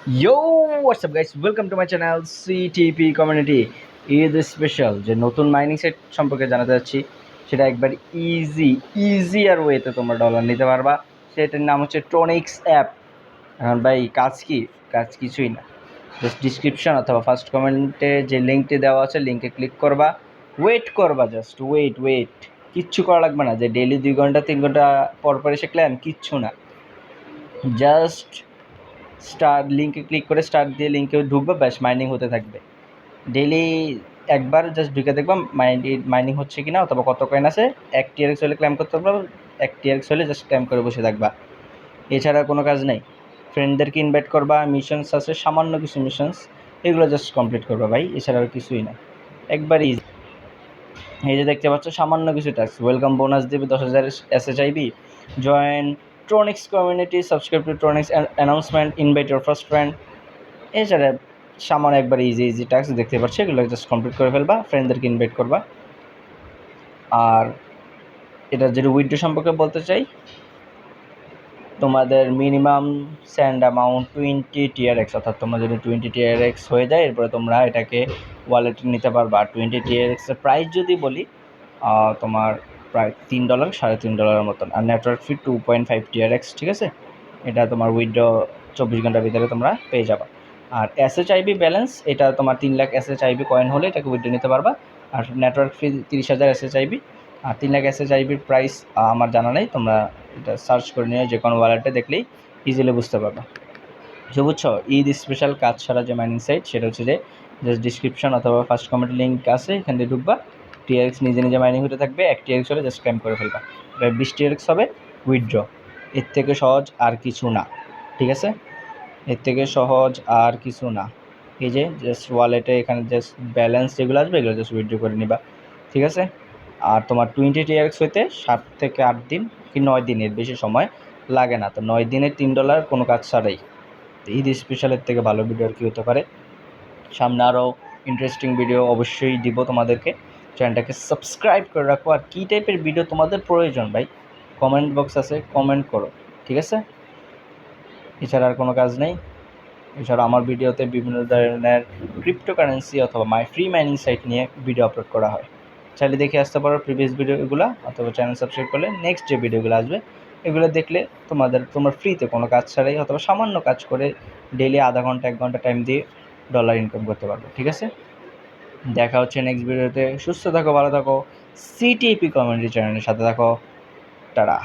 Yo, what's up guys? Welcome to my channel CTP Community. Eid special যে নতুন mining set সম্পর্কে জানাতে যাচ্ছি, সেটা একবার ইজিয়ার ওয়েতে তোমরা ডলার নিতে পারবা। সেটার নাম হচ্ছে ট্রনিক্স অ্যাপ। এখন ভাই কাজ কিছুই না, জাস্ট ডিসক্রিপশন অথবা ফার্স্ট কমেন্টে যে লিঙ্কটি দেওয়া আছে লিঙ্কে ক্লিক করবা, ওয়েট করবা, জাস্ট ওয়েট, কিচ্ছু করা লাগবে না যে ডেইলি 2 ঘন্টা 3 ঘন্টা পর এসে ক্ল্যান, কিচ্ছু না। জাস্ট লিঙ্কে ক্লিক করে স্টার্ট দিয়ে লিঙ্কে ঢুকবে, ব্যাস মাইনিং হতে থাকবে। ডেইলি একবার জাস্ট ঢুকে দেখবা মাইনিং হচ্ছে কিনা অথবা কত কয়েন আছে। 1 TRX হলে ক্লেম করতে পারবো, 1 TRX হলে জাস্ট ক্লেম করে বসে থাকবা, এছাড়া কোনো কাজ নেই। ফ্রেন্ডদেরকে ইনভাইট করবা, মিশনস আছে সামান্য কিছু মিশনস, এগুলো জাস্ট কমপ্লিট করবা ভাই, এছাড়া আর কিছুই না, একবার ইজি। এই যে দেখতে পাচ্ছ সামান্য কিছু টাস্ক, ওয়েলকাম বোনাস দেবে 10,000 SHIB, join Tronix community, subscribe to Tronix announcement, invite your first friend. এছাড়া সামান্য একবার ইজি টাস্ক দেখতে পাচ্ছি, এগুলো জাস্ট কমপ্লিট করে ফেলবা, ফ্রেন্ডদেরকে ইনভাইট করবা। আর এটা যেটা উইথড্র সম্পর্কে বলতে চাই, তোমাদের মিনিমাম স্যান্ড অ্যামাউন্ট 20 TRX, অর্থাৎ তোমার যদি 20 TRX হয়ে যায় এরপরে তোমরা এটাকে ওয়ালেটে নিতে পারবা। আর 20 TRX এর প্রাইস যদি বলি, তোমার প্রায় $3 $3.5 মতন। আর নেটওয়ার্ক ফি 2.5 TRX, ঠিক আছে। এটা তোমার উইথড্র 24 ঘন্টার ভিতরে তোমরা পেয়ে যাবা। আর SHIB ব্যালেন্স, এটা তোমার 3 লাখ SHIB কয়েন হলে এটাকে উইথড্র নিতে পারবা। আর নেটওয়ার্ক ফি 30,000 SHIB। আর 3 লাখ SHIBর প্রাইস আমার জানা নেই, তোমরা এটা সার্চ করে নিয়ে যে কোনো ওয়ালেটে দেখলেই ইজিলি বুঝতে পারবা। তো বুঝছো, ঈদ স্পেশাল কাজ ছাড়া যে মাইনিং সাইট, সেটা হচ্ছে যে জাস্ট ডিসক্রিপশন অথবা ফার্স্ট কমেন্ট লিঙ্ক আছে, এখান দিয়ে ঢুকবা, TRX নিজে মাইনিং হতে থাকবে। 1 TRX হলে জাস্ট ক্লেম করে ফেলবা, 20 TRX হবে উইথড্র। এর থেকে সহজ আর কিছু না, ঠিক আছে, এর থেকে সহজ আর কিছু না। এই যে জাস্ট ওয়ালেটে এখানে জাস্ট ব্যালেন্স যেগুলো আসবে এগুলো জাস্ট উইথড্র করে নিবা, ঠিক আছে। আর তোমার 20 TRX হইতে 7 থেকে 8 দিন কি 9 দিনের বেশি সময় লাগে না। তো 9 দিনে $3 কোনো কাজ ছাড়াই। ঈদ স্পেশালের থেকে ভালো ভিডিও আর কি হতে পারে। সামনে আরও ইন্টারেস্টিং ভিডিও অবশ্যই দিব তোমাদেরকে, চ্যানেলটাকে সাবস্ক্রাইব করে রাখো। আর কী টাইপের ভিডিও তোমাদের প্রয়োজন ভাই, কমেন্ট বক্স আছে, কমেন্ট করো, ঠিক আছে। এছাড়া আর কোনো কাজ নেই। এছাড়া আমার ভিডিওতে বিভিন্ন ধরনের ক্রিপ্টোকারেন্সি অথবা ফ্রি মাইনিং সাইট নিয়ে ভিডিও আপলোড করা হয়, চাইলে দেখে আসতে পারো প্রিভিয়াস ভিডিওগুলো, অথবা চ্যানেল সাবস্ক্রাইব করলে নেক্সট যে ভিডিওগুলো আসবে এগুলো দেখলে তোমার ফ্রিতে কোনো কাজ ছাড়াই অথবা সামান্য কাজ করে ডেইলি আধা ঘন্টা 1 ঘন্টা টাইম দিয়ে ডলার ইনকাম করতে পারবে, ঠিক আছে। দেখা হচ্ছে নেক্সট ভিডিওতে। সুস্থ থাকো, ভালো থাকো, CTP কমিউনিটি চ্যানেলের সাথে থাকো, টাটা।